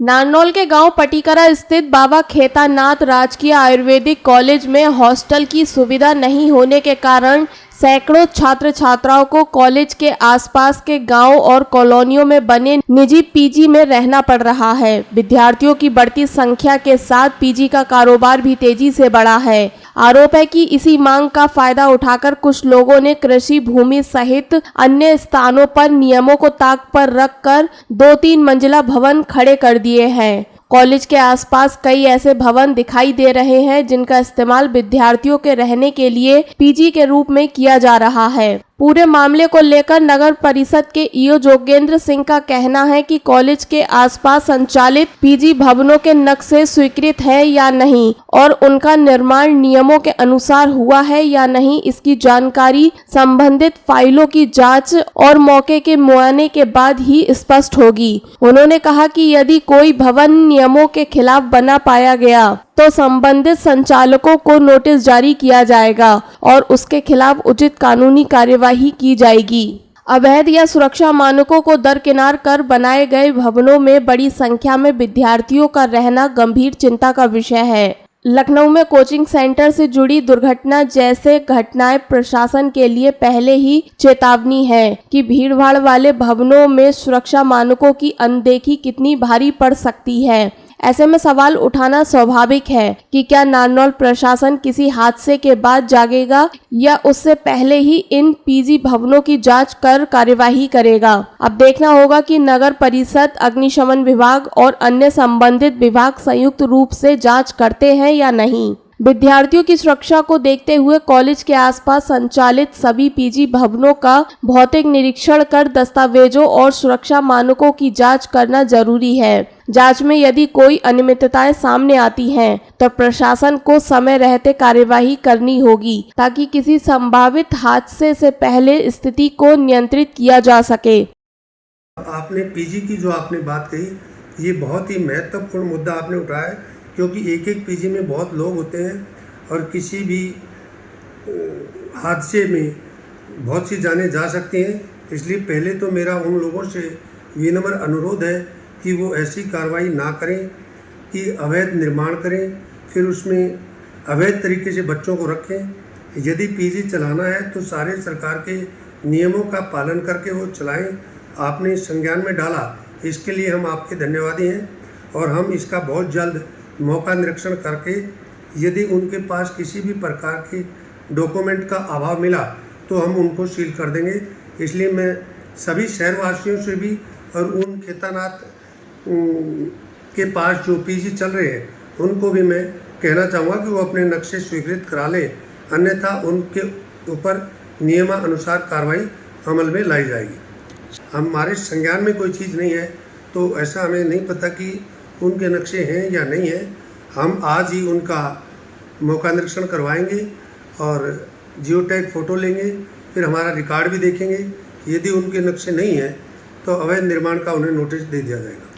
नारनौल के गांव पटीकरा स्थित बाबा खेतानाथ राजकीय आयुर्वेदिक कॉलेज में हॉस्टल की सुविधा नहीं होने के कारण सैकड़ों छात्र छात्राओं को कॉलेज के आसपास के गांव और कॉलोनियों में बने निजी पीजी में रहना पड़ रहा है। विद्यार्थियों की बढ़ती संख्या के साथ पीजी का कारोबार भी तेजी से बढ़ा है। आरोप है कि इसी मांग का फायदा उठाकर कुछ लोगों ने कृषि भूमि सहित अन्य स्थानों पर नियमों को ताक पर रखकर 2-3 मंजिला भवन खड़े कर दिए हैं। कॉलेज के आसपास कई ऐसे भवन दिखाई दे रहे हैं जिनका इस्तेमाल विद्यार्थियों के रहने के लिए पीजी के रूप में किया जा रहा है। पूरे मामले को लेकर नगर परिषद के ईओ जोगेंद्र सिंह का कहना है कि कॉलेज के आसपास संचालित पीजी भवनों के नक्शे स्वीकृत है या नहीं और उनका निर्माण नियमों के अनुसार हुआ है या नहीं, इसकी जानकारी संबंधित फाइलों की जांच और मौके के मुआयने के बाद ही स्पष्ट होगी। उन्होंने कहा कि यदि कोई भवन नियमों के खिलाफ बना पाया गया तो संबंधित संचालकों को नोटिस जारी किया जाएगा और उसके खिलाफ उचित कानूनी कार्यवाही की जाएगी। अवैध या सुरक्षा मानकों को दरकिनार कर बनाए गए भवनों में बड़ी संख्या में विद्यार्थियों का रहना गंभीर चिंता का विषय है। लखनऊ में कोचिंग सेंटर से जुड़ी दुर्घटना जैसे घटनाएं प्रशासन के लिए पहले ही चेतावनी है कि भीड़भाड़ वाले भवनों में सुरक्षा मानकों की अनदेखी कितनी भारी पड़ सकती है। ऐसे में सवाल उठाना स्वाभाविक है कि क्या नारनौल प्रशासन किसी हादसे के बाद जागेगा या उससे पहले ही इन पीजी भवनों की जांच कर कार्यवाही करेगा। अब देखना होगा कि नगर परिषद, अग्निशमन विभाग और अन्य संबंधित विभाग संयुक्त रूप से जांच करते हैं या नहीं। विद्यार्थियों की सुरक्षा को देखते हुए कॉलेज के आसपास संचालित सभी पीजी भवनों का भौतिक निरीक्षण कर दस्तावेजों और सुरक्षा मानकों की जांच करना जरूरी है। जांच में यदि कोई अनियमितताएं सामने आती हैं तो प्रशासन को समय रहते कार्यवाही करनी होगी ताकि किसी संभावित हादसे से पहले स्थिति को नियंत्रित किया जा सके। आपने पीजी की जो आपने बात कही, ये बहुत ही महत्वपूर्ण मुद्दा आपने उठाया है, क्योंकि एक एक पीजी में बहुत लोग होते हैं और किसी भी हादसे में बहुत सी जानें जा सकती हैं। इसलिए पहले तो मेरा उन लोगों से विनम्र अनुरोध है कि वो ऐसी कार्रवाई ना करें कि अवैध निर्माण करें, फिर उसमें अवैध तरीके से बच्चों को रखें। यदि पीजी चलाना है तो सारे सरकार के नियमों का पालन करके वो चलाएं। आपने संज्ञान में डाला, इसके लिए हम आपके धन्यवादी हैं और हम इसका बहुत जल्द मौका निरीक्षण करके यदि उनके पास किसी भी प्रकार के डॉक्यूमेंट का अभाव मिला तो हम उनको सील कर देंगे। इसलिए मैं सभी शहरवासियों से भी और उन खेतानाथ के पास जो पीजी चल रहे हैं उनको भी मैं कहना चाहूँगा कि वो अपने नक्शे स्वीकृत करा लें, अन्यथा उनके ऊपर नियमानुसार कार्रवाई अमल में लाई जाएगी। हमारे संज्ञान में कोई चीज़ नहीं है तो ऐसा हमें नहीं पता कि उनके नक्शे हैं या नहीं है। हम आज ही उनका मौका निरीक्षण करवाएंगे और जियो टैग फ़ोटो लेंगे, फिर हमारा रिकॉर्ड भी देखेंगे। यदि उनके नक्शे नहीं हैं तो अवैध निर्माण का उन्हें नोटिस दे दिया जाएगा।